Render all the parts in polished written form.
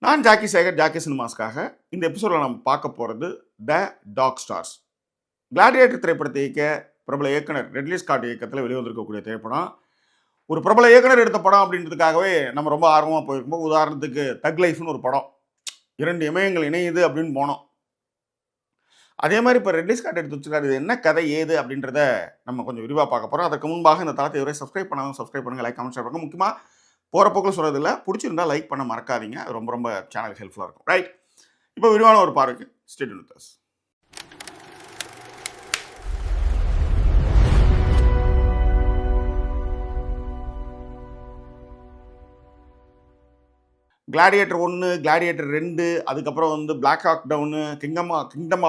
நான் Jackie Sekar, Jackie சினிமாஸ்க்காக இந்த எபிசோடில் நம்ம பார்க்க போகிறது த டாக் ஸ்டார்ஸ். கிளாடியேட்டர் திரைப்படத்தை இயக்க பிரபல இயக்குனர் ரெட்லி ஸ்காட் இயக்கத்தில் வெளிவந்திருக்கக்கூடிய திரைப்படம். ஒரு பிரபல இயக்குனர் எடுத்த படம் அப்படின்றதுக்காகவே நம்ம ரொம்ப ஆர்வமாக போயிருக்கும்போது, உதாரணத்துக்கு தக் லைஃப்னு ஒரு படம், 2 இமயங்கள் இணையுது அப்படின்னு போனோம். அதே மாதிரி இப்போ ரெட்லி ஸ்காட் எடுத்து வச்சுருக்காரு. இது என்ன கதை ஏது அப்படின்றத நம்ம கொஞ்சம் விரிவாக பார்க்க போகிறோம். அதற்கு முன்பாக இந்த தளத்தை வரை சப்ஸ்கிரைப் பண்ணாலும் சப்ஸ்கிரைப் பண்ணுங்கள், லைக் கமெண்ட் ஷேர் பண்ணுங்கள். முக்கியமாக போகிற போக்கில் சொல்கிறதில்ல, பிடிச்சிருந்தா லைக் பண்ண மறக்காதீங்க. அது ரொம்ப ரொம்ப சேனலுக்கு ஹெல்ப்ஃபுல்லாக இருக்கும். ரைட், இப்போ விரிவான ஒரு பார்வைக்கு stay tuned with us. Gladiator 1, Gladiator 2, அதுக்கப்புறம் வந்து Black Hawk Down, Kingdom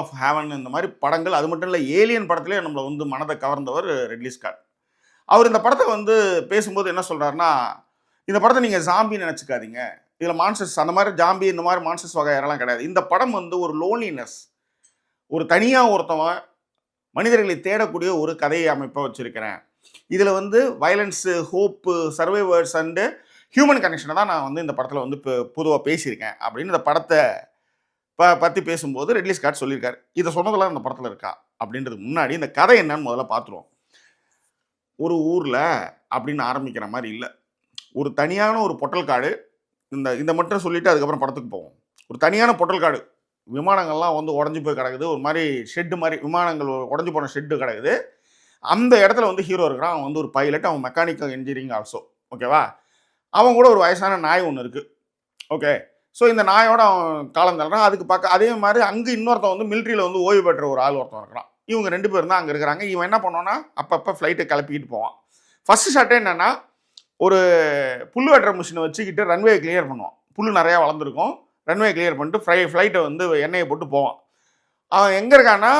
of Heaven, இந்த மாதிரி படங்கள். அது மட்டும் இல்லை, ஏலியன் படத்திலே நம்மளை வந்து மனதை கவர்ந்தவர் ரெட்லி ஸ்காட். அவர் இந்த படத்தை வந்து பேசும்போது என்ன சொல்கிறாருன்னா, இந்த படத்தை நீங்கள் ஜாம்பின்னு நினச்சிக்காதீங்க, இதில் மான்ஸ்டர்ஸ் அந்த மாதிரி ஜாம்பி இந்த மாதிரி மான்ஸ்டர்ஸ் வகை யாரெல்லாம் கிடையாது. இந்த படம் வந்து ஒரு லோன்லினஸ், ஒரு தனியாக ஒருத்தவன் மனிதர்களை தேடக்கூடிய ஒரு கதையை அமைப்பை வச்சுருக்கிறேன். இதில் வந்து violence, hope, survivors and human கனெக்ஷனை தான் நான் வந்து இந்த படத்தில் வந்து இப்போ பொதுவாக பேசியிருக்கேன் அப்படின்னு இந்த படத்தை பற்றி பேசும்போது ரெட்லி ஸ்காட் சொல்லியிருக்காரு. இதை சொன்னதெல்லாம் இந்த படத்தில் இருக்கா அப்படின்றதுக்கு முன்னாடி இந்த கதை என்னன்னு முதல்ல பார்த்துருவோம். ஒரு ஊரில் அப்படின்னு ஆரம்பிக்கிற மாதிரி இல்லை, ஒரு தனியான ஒரு பொட்டல் காடு. இந்த மட்டும் சொல்லிவிட்டு அதுக்கப்புறம் படத்துக்கு போவோம். ஒரு தனியான பொட்டல் காடு, விமானங்கள்லாம் வந்து உடஞ்சி போய் கிடக்குது, ஒரு மாதிரி ஷெட்டு மாதிரி, விமானங்கள் உடஞ்சி போன ஷெட்டு கிடக்குது. அந்த இடத்துல வந்து ஹீரோ இருக்கிறான். அவன் வந்து ஒரு பைலட், அவன் மெக்கானிக்கல் இன்ஜினியரிங் ஆல்சோ, ஓகேவா. அவன் கூட ஒரு வயசான நாய் ஒன்று இருக்குது, ஓகே. ஸோ இந்த நாயோட அவன் காலம் தள்ளுறான். அதுக்கு பார்க்க அதே மாதிரி அங்கே இன்னொருத்தன் வந்து மிலிட்ரியில் வந்து ஓய்வு பெற்ற ஒரு ஆள் ஒருத்தன் இருக்கிறான். இவங்க 2 பேர் தான் அங்கே இருக்கிறாங்க. இவன் என்ன பண்ணுவான்னா, அப்பப்போ ஃப்ளைட்டை கிளப்பிக்கிட்டு போவான். ஃபஸ்ட்டு ஷாட்டே என்னென்னா, ஒரு புல் வெட்டுற மிஷினை வச்சுக்கிட்டு ரன்வே கிளியர் பண்ணுவான். புல் நிறையா வளர்ந்துருக்கும். ரன்வே கிளியர் பண்ணிட்டு ஃப்ளைட்டை வந்து எண்ணெயை போட்டு போவான். அவன் எங்கே இருக்கான்னா,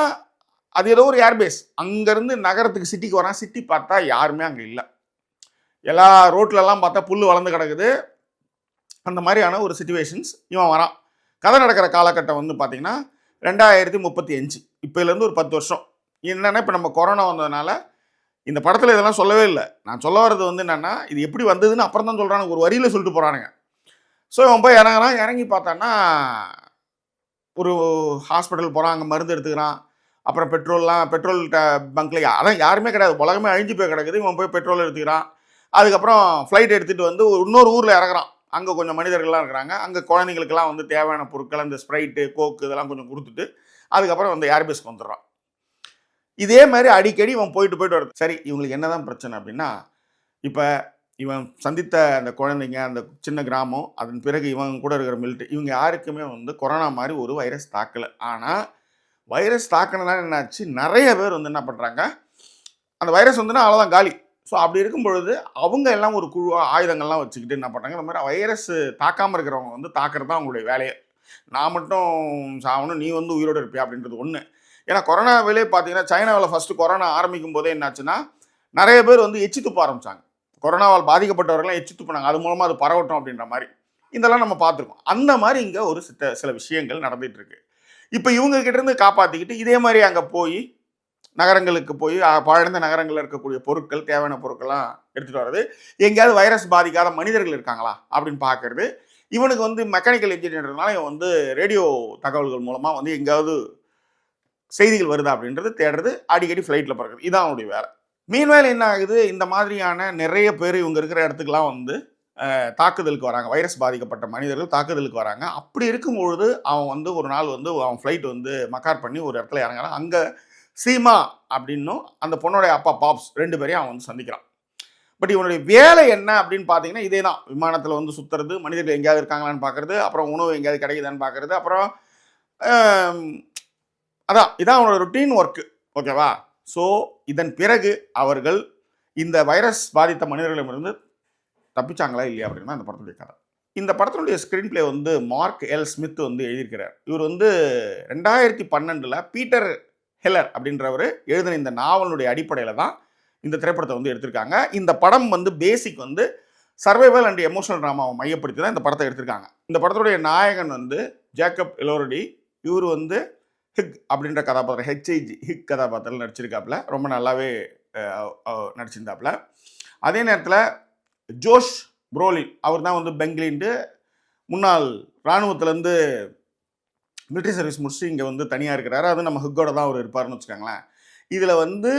அது ஏதோ ஒரு ஏர்பேஸ். அங்கேருந்து நகரத்துக்கு சிட்டிக்கு வரான். சிட்டி பார்த்தா யாருமே அங்கே இல்லை. எல்லா ரோட்லலாம் பார்த்தா புல் வளர்ந்து கிடக்குது. அந்த மாதிரியான ஒரு சிச்சுவேஷன்ஸ் இவன் வரான். கதை நடக்கிற காலகட்டம் வந்து பார்த்திங்கன்னா 2035. இப்போலேருந்து ஒரு 10 வருஷம். என்னென்னா, இப்போ நம்ம கொரோனா வந்ததுனால இந்த படத்தில் இதெல்லாம் சொல்லவே இல்லை. நான் சொல்ல வர்றது வந்து என்னென்னா, இது எப்படி வந்ததுன்னு அப்புறம் தான் சொல்கிறானுங்க, ஒரு வரியில் சொல்லிட்டு போகிறானுங்க. ஸோ இவன் போய் இறங்குறான். இறங்கி பார்த்தான்னா, ஒரு ஹாஸ்பிட்டல் போகிறான், அங்கே மருந்து எடுத்துக்கிறான். அப்புறம் பெட்ரோல் பங்க்கில் அதான் யாருமே கிடையாது, உலகமே அழிஞ்சு போய் கிடக்குது. இவன் போய் பெட்ரோல் எடுத்துக்கிறான். அதுக்கப்புறம் ஃப்ளைட் எடுத்துகிட்டு வந்து இன்னொரு ஊரில் இறங்குறான். அங்கே கொஞ்சம் மனிதர்கள்லாம் இருக்கிறாங்க. அங்கே குழந்தைங்களுக்கெல்லாம் வந்து தேவையான பொருட்கள், அந்த ஸ்ப்ரைட்டு, கோக்கு இதெல்லாம் கொஞ்சம் கொடுத்துட்டு அதுக்கப்புறம் வந்து ஏர்பேஸ்க்கு வந்துடுறான். இதே மாதிரி அடிக்கடி இவன் போயிட்டு வருது. சரி, இவங்களுக்கு என்ன தான் பிரச்சனை அப்படின்னா, இப்போ இவன் சந்தித்த அந்த குழந்தைங்க, அந்த சின்ன கிராமம், அதன் பிறகு இவன் கூட இருக்கிற மிலிட்ரி, இவங்க யாருக்குமே வந்து கொரோனா மாதிரி ஒரு வைரஸ் தாக்கலை. ஆனால் வைரஸ் தாக்கினதால என்னாச்சு, நிறைய பேர் வந்து என்ன பண்ணுறாங்க, அந்த வைரஸ் வந்துன்னா அவ்வளோதான் காலி. ஸோ அப்படி இருக்கும் பொழுது அவங்க எல்லாம் ஒரு குழுவாக ஆயுதங்கள்லாம் வச்சுக்கிட்டு என்ன பண்ணுறாங்க, இந்த மாதிரி வைரஸ் தாக்காமல் இருக்கிறவங்க வந்து தாக்குறது தான் அவங்களுடைய வேலையை. நான் மட்டும் சாகணும், நீ வந்து உயிரோடு இருப்பியா அப்படின்றது ஒன்று. ஏன்னா கொரோனாவிலே பார்த்தீங்கன்னா, சைனாவில் ஃபஸ்ட்டு கொரோனா ஆரம்பிக்கும் போதே என்னாச்சுன்னா, நிறைய பேர் வந்து எச்சி துப்ப ஆரம்பித்தாங்க. கொரோனாவால் பாதிக்கப்பட்டவர்கள்லாம் எச்சி துப்புனாங்க. அது மூலமாக அது பரவட்டும் அப்படின்ற மாதிரி இதெல்லாம் நம்ம பார்த்துருக்கோம். அந்த மாதிரி இங்கே ஒரு சில விஷயங்கள் நடந்துகிட்டு இருக்கு. இப்போ இவங்க கிட்டேருந்து காப்பாற்றிக்கிட்டு இதே மாதிரி அங்கே போய் நகரங்களுக்கு போய் பழந்த நகரங்களில் இருக்கக்கூடிய பொருட்கள், தேவையான பொருட்கள்லாம் எடுத்துகிட்டு வர்றது. எங்கேயாவது வைரஸ் பாதிக்காத மனிதர்கள் இருக்காங்களா அப்படின்னு பார்க்கறது. இவனுக்கு வந்து மெக்கானிக்கல் இன்ஜினியர்னால இவன் வந்து ரேடியோ தகவல்கள் மூலமாக வந்து எங்கேயாவது செய்திகள் வருதா அப்படின்றது தேடுறது, அடிக்கடி ஃப்ளைட்டில் பறக்குது. இதுதான் அவனுடைய வேலை. மீன்வேலை என்ன ஆகுது, இந்த மாதிரியான நிறைய பேர் இவங்க இருக்கிற இடத்துக்குலாம் வந்து தாக்குதலுக்கு வராங்க. வைரஸ் பாதிக்கப்பட்ட மனிதர்கள் தாக்குதலுக்கு வராங்க. அப்படி இருக்கும்பொழுது அவன் வந்து ஒரு நாள் வந்து அவன் ஃப்ளைட் வந்து மக்கார் பண்ணி ஒரு இடத்துல இறங்குறான். அங்கே சீமா அப்படின்னும் அந்த பொண்ணுடைய அப்பா பாப்ஸ் 2 பேரையும் அவன் வந்து சந்திக்கிறான். பட் இவனுடைய வேலை என்ன அப்படின்னு பார்த்தீங்கன்னா, இதே தான். விமானத்தில் வந்து சுற்றுறது, மனிதர்கள் எங்கேயாவது இருக்காங்களான்னு பார்க்குறது, அப்புறம் உணவு எங்கேயாவது கிடைக்குதான்னு பார்க்குறது, அப்புறம் இதான் அவனோட ருட்டீன் ஒர்க்கு, ஓகேவா. ஸோ இதன் பிறகு அவர்கள் இந்த வைரஸ் பாதித்த மனிதர்களிடமிருந்து தப்பிச்சாங்களா இல்லையா அப்படின்னு தான் இந்த படத்துடைய கதை. இந்த படத்தினுடைய ஸ்க்ரீன் பிளே வந்து மார்க் எல் ஸ்மித் வந்து எழுதியிருக்கிறார். இவர் வந்து 2012 பீட்டர் ஹெல்லர் அப்படின்றவர் எழுதின இந்த நாவலுடைய அடிப்படையில் தான் இந்த திரைப்படத்தை வந்து எடுத்திருக்காங்க. இந்த படம் வந்து பேசிக் வந்து சர்வைவல் அண்ட் எமோஷனல் ட்ராமாவை மையப்படுத்தி தான் இந்த படத்தை எடுத்திருக்காங்க. இந்த படத்துடைய நாயகன் வந்து ஜேக்கப் எலோரடி. இவர் வந்து ஹிக் அப்படின்ற கதாபாத்திரம், ஹிக் கதாபாத்திரம் நடிச்சிருக்காப்புல. ரொம்ப நல்லாவே நடிச்சிருந்தாப்புல. அதே நேரத்தில் ஜோஷ் புரோலின் அவர் தான் வந்து பெங்க்லின்ட்டு முன்னாள் இராணுவத்திலேருந்து மிலிட்ரி சர்வீஸ் முடிச்சுட்டு இங்கே வந்து தனியாக இருக்கிறாரு. அது நம்ம ஹுக்கோட தான் அவர் இருப்பார்னு வச்சுக்கோங்களேன். இதில் வந்து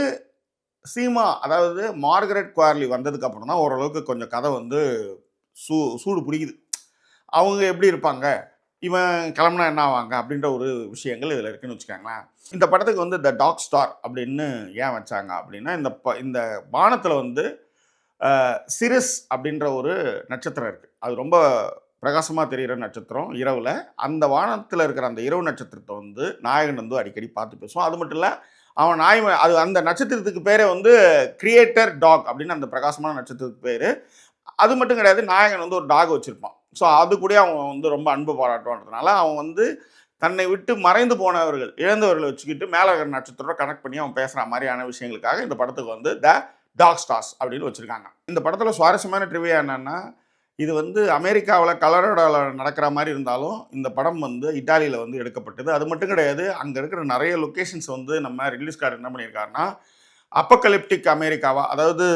சீமா, அதாவது மார்கரெட் குவார்லி வந்ததுக்கு அப்புறம் தான் ஓரளவுக்கு கொஞ்சம் கதை வந்து சூடு பிடிக்குது. அவங்க எப்படி இருப்பாங்க, இவன் கிளம்புனா என்ன ஆவாங்க அப்படின்ற ஒரு விஷயங்கள் இதில் இருக்குன்னு வச்சுக்கோங்களேன். இந்த படத்துக்கு வந்து த டாக் ஸ்டார் அப்படின்னு ஏன் வச்சாங்க அப்படின்னா, இந்த வானத்தில் வந்து சிரிஸ் அப்படின்ற ஒரு நட்சத்திரம் இருக்குது. அது ரொம்ப பிரகாசமாக தெரிகிற நட்சத்திரம் இரவில். அந்த வானத்தில் இருக்கிற அந்த இரவு நட்சத்திரத்தை வந்து நாயகன் வந்து அடிக்கடி பார்த்து பேசுவான். அது மட்டும் இல்லை, அவன் அது அந்த நட்சத்திரத்துக்கு பேரே வந்து கிரியேட்டர் டாக் அப்படின்னு அந்த பிரகாசமான நட்சத்திரத்துக்கு பேர். அது மட்டும் கிடையாது, நாயகன் வந்து ஒரு டாக் வச்சுருப்பான். ஸோ அது கூட அவன் வந்து ரொம்ப அன்பு பாராட்டுவான்றதுனால அவன் வந்து தன்னை விட்டு மறைந்து போனவர்கள், இழந்தவர்களை வச்சுக்கிட்டு மேலே இருக்கிற நட்சத்திரம் கனெக்ட் பண்ணி அவன் பேசுகிற மாதிரியான விஷயங்களுக்காக இந்த படத்துக்கு வந்து த டாக் ஸ்டார்ஸ் அப்படின்னு வச்சுருக்காங்க. இந்த படத்தில் சுவாரஸ்யமான ட்ரிவியா என்னென்னா, இது வந்து அமெரிக்காவில் கலரோடாவில் நடக்கிற மாதிரி இருந்தாலும் இந்த படம் வந்து இட்டாலியில் வந்து எடுக்கப்பட்டது. அது மட்டும் கிடையாது, அங்கே இருக்கிற நிறைய லொக்கேஷன்ஸ் வந்து நம்ம ரிலீஸ் கார்டு என்ன பண்ணியிருக்காருன்னா, அப்போகலிப்டிக் அமெரிக்காவா, அதாவது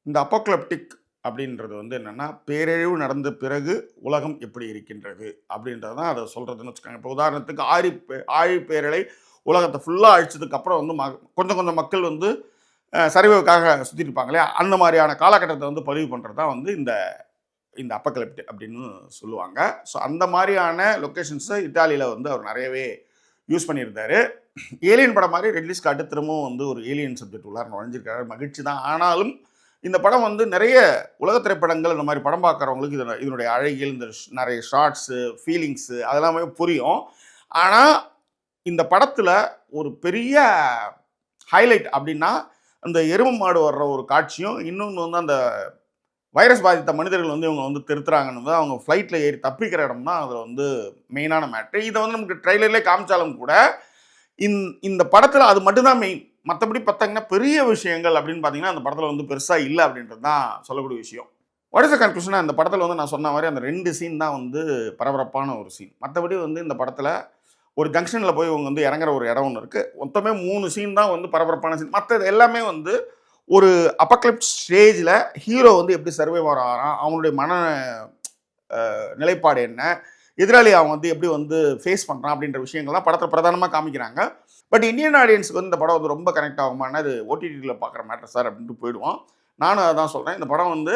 இந்த அப்போகலிப்டிக் அப்படின்றது வந்து என்னென்னா, பேரழிவு நடந்த பிறகு உலகம் எப்படி இருக்கின்றது அப்படின்றது தான் அதை சொல்கிறதுன்னு வச்சுக்கோங்க. இப்போ உதாரணத்துக்கு ஆழிப்பேரலை உலகத்தை ஃபுல்லாக அழிச்சதுக்கு அப்புறம் வந்து கொஞ்சம் கொஞ்சம் மக்கள் வந்து சரிவுக்காக சுற்றிட்டு இருப்பாங்க இல்லையா, அந்த மாதிரியான காலகட்டத்தை வந்து பதிவு பண்ணுறது தான் வந்து இந்த அப்போகலிப்டிக் அப்படின்னு சொல்லுவாங்க. ஸோ அந்த மாதிரியான லொக்கேஷன்ஸை இட்டாலியில் வந்து அவர் நிறையவே யூஸ் பண்ணியிருந்தார். ஏலியன் படம் மாதிரி ரெட்லி ஸ்காட் திரும்பவும் வந்து ஒரு ஏலியன் சப்ஜெக்ட் உள்ளார நுழைஞ்சிருக்காரு, மகிழ்ச்சி தான். ஆனாலும் இந்த படம் வந்து நிறைய உலக திரைப்படங்கள் இந்த மாதிரி படம் பார்க்குறவங்களுக்கு இதனுடைய அழகியல், இந்த நிறைய ஷார்ட்ஸு, ஃபீலிங்ஸு அதெல்லாமே புரியும். ஆனால் இந்த படத்தில் ஒரு பெரிய ஹைலைட் அப்படின்னா, அந்த எருமை மாடு வர்ற ஒரு காட்சியும், இன்னொன்று வந்து அந்த வைரஸ் பாதித்த மனிதர்கள் வந்து இவங்க வந்து திருத்துறாங்கன்னு அவங்க ஃப்ளைட்டில் ஏறி தப்பிக்கிற இடம் தான் அதில் வந்து மெயினான மேட்ரு. இதை வந்து நமக்கு ட்ரெய்லர்லேயே காமிச்சாலும் கூட இந்த படத்தில் அது மட்டும்தான் மெயின். மற்றபடி பார்த்தாங்கன்னா பெரிய விஷயங்கள் அப்படின்னு பார்த்தீங்கன்னா அந்த படத்தில் வந்து பெருசாக இல்லை அப்படின்றது தான் சொல்லக்கூடிய விஷயம். வாட் இஸ் த கன்க்ளூஷனாக இந்த படத்தில் வந்து நான் சொன்ன மாதிரி அந்த 2 சீன் தான் வந்து பரபரப்பான ஒரு சீன். மற்றபடி வந்து இந்த படத்தில் ஒரு ஜங்ஷனில் போய் இவங்க வந்து இறங்குற ஒரு இடம் ஒன்று இருக்குது. மொத்தமே 3 சீன் தான் வந்து பரபரப்பான சீன். மற்றது எல்லாமே வந்து ஒரு அப்போகலிப்ஸ் ஸ்டேஜில் ஹீரோ வந்து எப்படி சர்வைவர் ஆகிறான், அவனுடைய மன நிலைப்பாடு என்ன, எதிராளி அவன் வந்து எப்படி வந்து ஃபேஸ் பண்ணுறான் அப்படின்ற விஷயங்கள்லாம் படத்தில் பிரதானமாக காமிக்கிறாங்க. பட் இந்தியன் ஆடியன்ஸுக்கு வந்து இந்த படம் வந்து ரொம்ப கனெக்ட் ஆகுமானா, அது ஓடிடியில் பார்க்குற மேட்டர் சார் அப்படின்ட்டு போயிடுவோம். நானும் அதான் சொல்கிறேன். இந்த படம் வந்து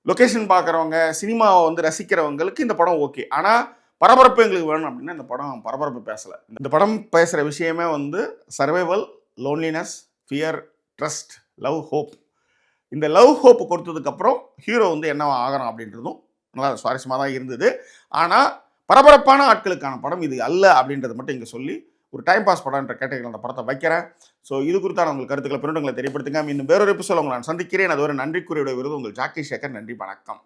லொக்கேஷன் பார்க்குறவங்க, சினிமாவை வந்து ரசிக்கிறவங்களுக்கு இந்த படம் ஓகே. ஆனால் பரபரப்பு எங்களுக்கு வேணும் அப்படின்னா இந்த படம் பரபரப்பு பேசலை. இந்த படம் பேசுகிற விஷயமே வந்து survival, loneliness, fear, trust, love, hope. இந்த லவ் ஹோப் கொடுத்ததுக்கப்புறம் ஹீரோ வந்து என்ன ஆகிறான் அப்படின்றதும் நல்லா சுவாரஸ்யமாக தான் இருந்தது. ஆனால் பரபரப்பான ஆட்களுக்கான படம் இது அல்ல அப்படின்றத மட்டும் இங்கே சொல்லி ஒரு டைம் பாஸ் படம்ன்ற கேட்டகரியில் அந்த படத்தை வைக்கிறேன். ஸோ இது குறித்தான உங்கள் கருத்துக்களை பின்னங்களை தெரியப்படுத்துங்க. இன்னும் வேறொரு எபிசோட உங்களை நான் சந்திக்கிறேன். அது ஒரு நன்றிக்குறியுடைய விருது உங்கள் ஜாக்கி சேகர். நன்றி, வணக்கம்.